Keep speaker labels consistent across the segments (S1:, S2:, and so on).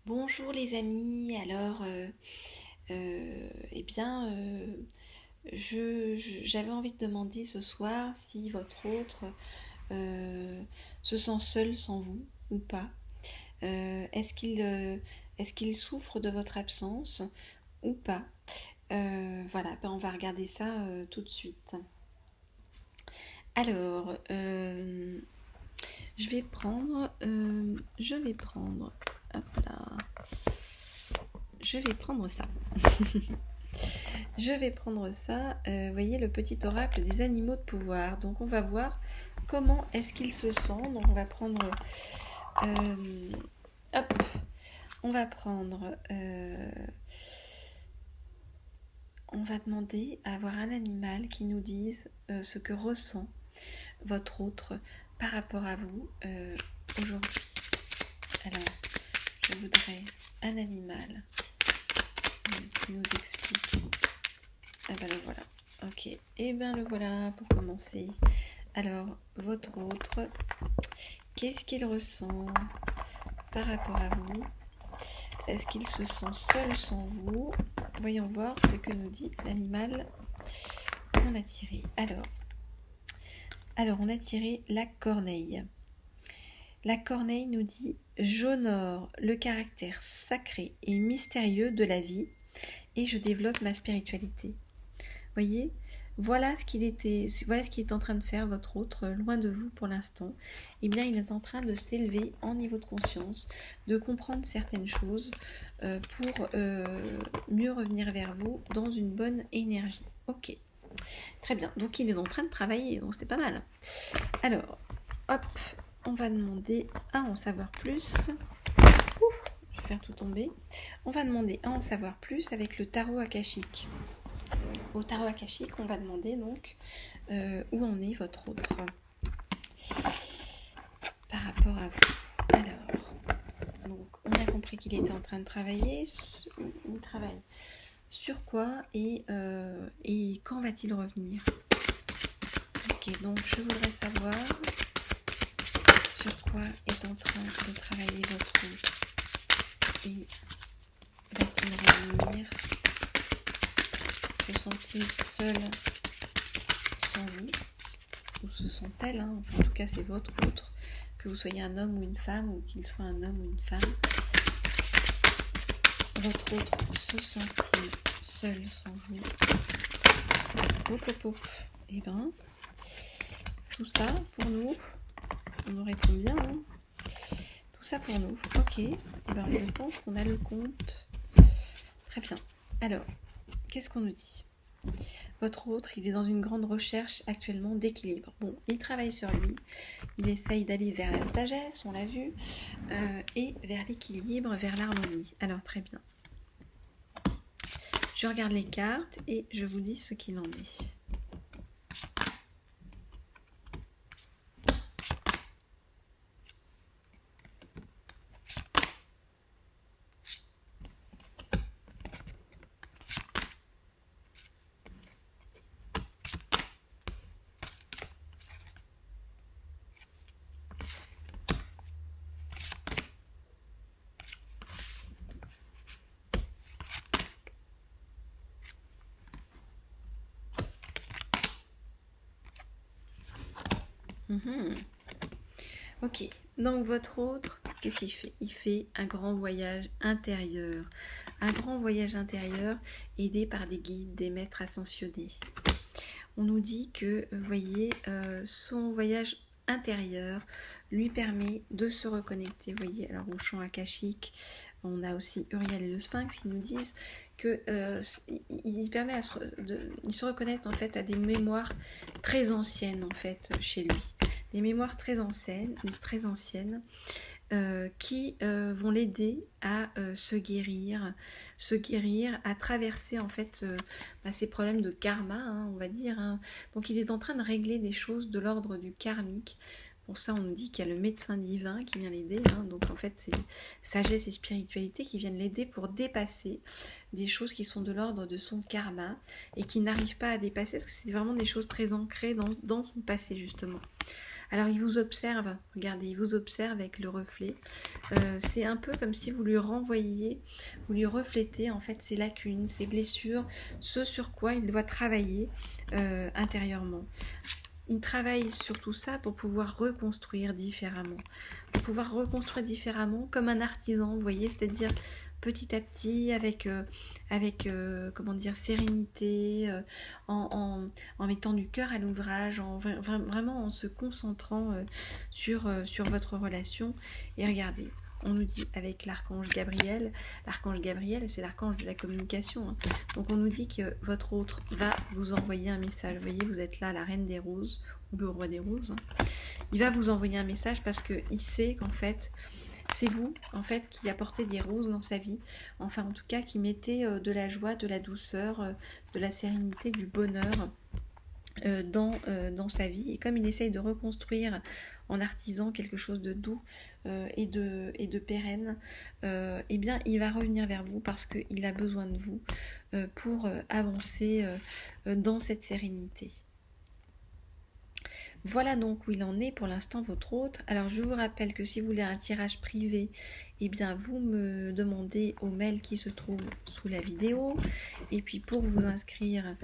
S1: Bonjour les amis, alors eh bien j'avais envie de demander ce soir si votre autre euh, se sent seul sans vous ou pas. Est-ce qu'il souffre de votre absence ou pas? Voilà, ben on va regarder ça tout de suite. Alors, je vais prendre, hop là, je vais prendre ça. Je vais prendre ça, vous voyez le petit oracle des animaux de pouvoir. Donc on va voir comment est-ce qu'il se sent. Donc on va prendre, euh, hop, on va prendre, on va demander à avoir un animal qui nous dise ce que ressent votre autre par rapport à vous aujourd'hui. Alors je voudrais un animal qui nous explique. Ah ben le voilà. Ok, et bien le voilà pour commencer. Alors, votre autre, qu'est-ce qu'il ressent par rapport à vous? Est-ce qu'il se sent seul sans vous? Voyons voir ce que nous dit l'animal qu'on a tiré. Alors, on a tiré la corneille. La corneille nous dit « J'honore le caractère sacré et mystérieux de la vie et je développe ma spiritualité. » Voyez, voilà ce qu'il est en train de faire votre autre, loin de vous pour l'instant. Eh bien, il est en train de s'élever en niveau de conscience, de comprendre certaines choses pour mieux revenir vers vous dans une bonne énergie. Ok, très bien. Donc, il est en train de travailler, bon, c'est pas mal. Alors, hop, on va demander à en savoir plus. Ouf, je vais faire tout tomber. On va demander à en savoir plus avec le tarot akashique. Au tarot akashique, on va demander donc où en est votre autre par rapport à vous. Alors, donc on a compris qu'il était en train de travailler. Il travaille sur quoi et quand va-t-il revenir? Ok, donc je voudrais savoir sur quoi est en train de travailler votre autre et va-t-il revenir? Se sent-il seul sans vous? Ou se sent-elle, hein, enfin, en tout cas c'est votre autre, que vous soyez un homme ou une femme, ou qu'il soit un homme ou une femme, votre autre se sent-il seul sans vous? Et ben, tout ça pour nous, on aurait tout bien, hein. Tout ça pour nous, ok, et ben, je pense qu'on a le compte. Très bien, alors, qu'est-ce qu'on nous dit? Votre autre, il est dans une grande recherche actuellement d'équilibre. Bon, il travaille sur lui, il essaye d'aller vers la sagesse, on l'a vu, et vers l'équilibre, vers l'harmonie. Alors, très bien. Je regarde les cartes et je vous dis ce qu'il en est. Ok, donc votre autre, qu'est-ce qu'il fait? Il fait un grand voyage intérieur. Un grand voyage intérieur aidé par des guides, des maîtres ascensionnés. On nous dit que, vous voyez, son voyage intérieur lui permet de se reconnecter. Vous voyez, alors au champ akashique, on a aussi Uriel et le Sphinx qui nous disent que il permet il se reconnecte en fait à des mémoires très anciennes en fait chez lui, des mémoires très anciennes qui vont l'aider à se guérir, à traverser en fait ces problèmes de karma, hein, on va dire, hein. Donc il est en train de régler des choses de l'ordre du karmique. Pour ça, on nous dit qu'il y a le médecin divin qui vient l'aider, hein. Donc en fait, c'est sagesse et spiritualité qui viennent l'aider pour dépasser des choses qui sont de l'ordre de son karma et qui n'arrivent pas à dépasser parce que c'est vraiment des choses très ancrées dans son passé justement. Alors il vous observe, regardez, il vous observe avec le reflet. C'est un peu comme si vous lui renvoyiez, vous lui reflétez en fait ses lacunes, ses blessures, ce sur quoi il doit travailler intérieurement. Il travaille sur tout ça pour pouvoir reconstruire différemment. Pour pouvoir reconstruire différemment comme un artisan, vous voyez, c'est-à-dire petit à petit, avec comment dire, sérénité, en mettant du cœur à l'ouvrage, vraiment en se concentrant sur votre relation. Et regardez, on nous dit avec l'archange Gabriel c'est l'archange de la communication, hein. Donc on nous dit que votre autre va vous envoyer un message. Vous voyez, vous êtes là, la reine des roses, ou le roi des roses, hein. Il va vous envoyer un message parce qu'il sait qu'en fait, c'est vous, en fait, qui apportez des roses dans sa vie. Enfin, en tout cas, qui mettez de la joie, de la douceur, de la sérénité, du bonheur dans sa vie. Et comme il essaye de reconstruire en artisan quelque chose de doux et de pérenne, eh bien, il va revenir vers vous parce qu'il a besoin de vous pour avancer dans cette sérénité. Voilà donc où il en est pour l'instant votre autre. Alors je vous rappelle que si vous voulez un tirage privé, eh bien vous me demandez au mail qui se trouve sous la vidéo. Et puis pour vous inscrire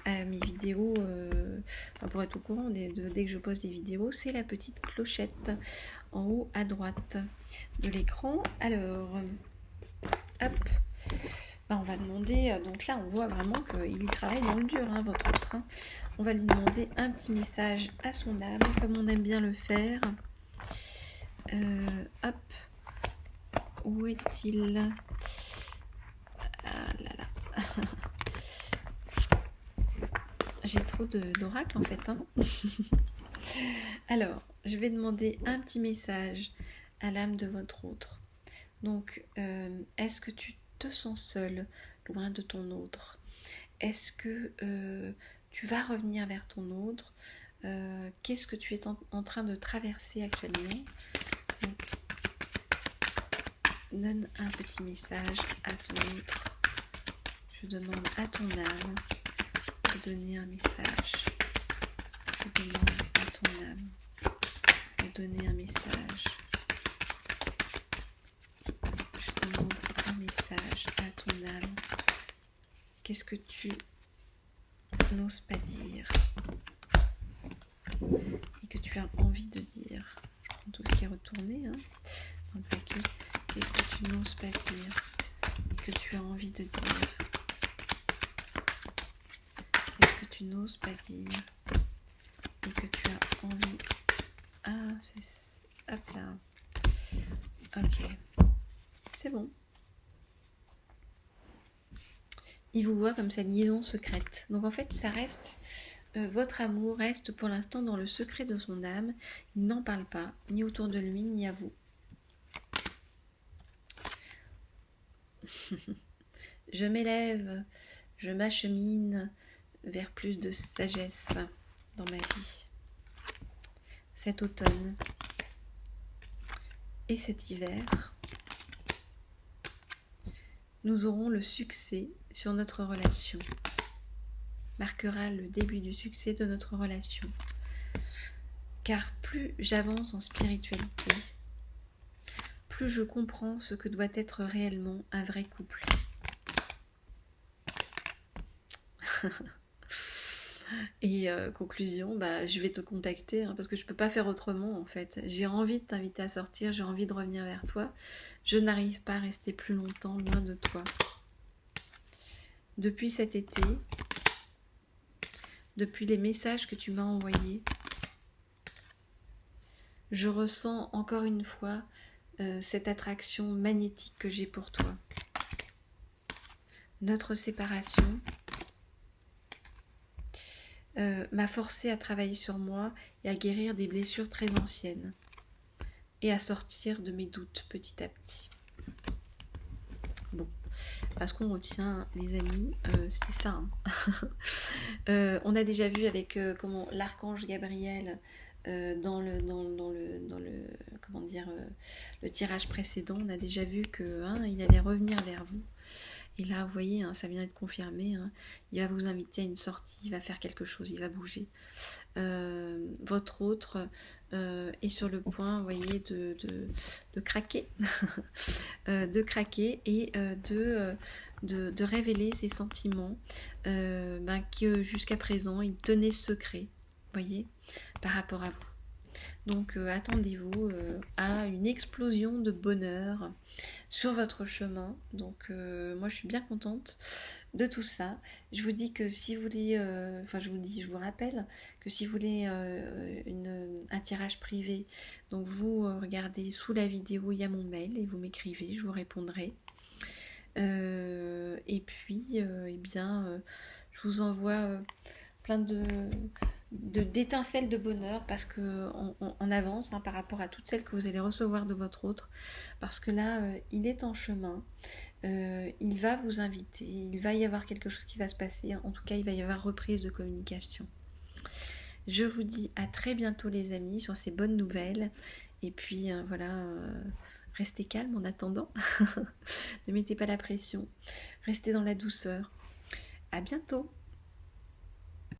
S1: à mes vidéos, pour être au courant dès que je poste des vidéos, c'est la petite clochette en haut à droite de l'écran. Alors, hop, on va demander, donc là on voit vraiment qu'il travaille dans le dur, hein, votre autre, hein. On va lui demander un petit message à son âme, comme on aime bien le faire. Hop. Où est-il? Ah là là. J'ai trop d'oracles en fait, hein. Alors, je vais demander un petit message à l'âme de votre autre. Donc, est-ce que tu te sens seul, loin de ton autre? Est-ce que tu vas revenir vers ton autre? Qu'est-ce que tu es en train de traverser actuellement? Donc, donne un petit message à ton autre. Je demande à ton âme de donner un message. Je demande à ton âme de donner un message. Je demande un message à ton âme. Qu'est-ce que tu n'oses pas dire et que tu as envie de dire? Je prends tout ce qui est retourné, hein, dans le paquet. Qu'est-ce que tu n'oses pas dire et que tu as envie de dire? Qu'est-ce que tu n'oses pas dire et que tu as envie... Ah, c'est... Hop là. Ok. C'est bon. Il vous voit comme sa liaison secrète. Donc en fait, ça reste... votre amour reste pour l'instant dans le secret de son âme. Il n'en parle pas, ni autour de lui, ni à vous. Je m'élève, je m'achemine vers plus de sagesse dans ma vie. Cet automne et cet hiver, nous aurons le succès sur notre relation. Marquera le début du succès de notre relation. Car plus j'avance en spiritualité, plus je comprends ce que doit être réellement un vrai couple. Et conclusion, je vais te contacter parce que je ne peux pas faire autrement en fait. J'ai envie de t'inviter à sortir, j'ai envie de revenir vers toi. Je n'arrive pas à rester plus longtemps loin de toi. Depuis cet été, depuis les messages que tu m'as envoyés, je ressens encore une fois cette attraction magnétique que j'ai pour toi. Notre séparation m'a forcé à travailler sur moi et à guérir des blessures très anciennes et à sortir de mes doutes petit à petit. Bon, parce qu'on retient, les amis, c'est ça. Hein. On a déjà vu avec l'archange Gabriel dans le comment dire le tirage précédent, on a déjà vu que il allait revenir vers vous Et là, vous voyez, hein, ça vient d'être confirmé. Hein, il va vous inviter à une sortie, il va faire quelque chose, il va bouger. Votre autre est sur le point, vous voyez, de craquer, de craquer et de révéler ses sentiments que jusqu'à présent il tenait secret, voyez, par rapport à vous. Donc attendez-vous à une explosion de bonheur sur votre chemin. Donc moi je suis bien contente de tout ça. Je vous dis que si vous voulez, je vous rappelle que si vous voulez un tirage privé, donc vous regardez sous la vidéo, il y a mon mail et vous m'écrivez, je vous répondrai. Et puis, je vous envoie plein d'étincelles de bonheur parce qu'on avance, hein, par rapport à toutes celles que vous allez recevoir de votre autre, parce que là, il est en chemin. Il va vous inviter, il va y avoir quelque chose qui va se passer, en tout cas il va y avoir reprise de communication. Je vous dis à très bientôt les amis sur ces bonnes nouvelles, et puis restez calme en attendant, ne mettez pas la pression, restez dans la douceur. À bientôt.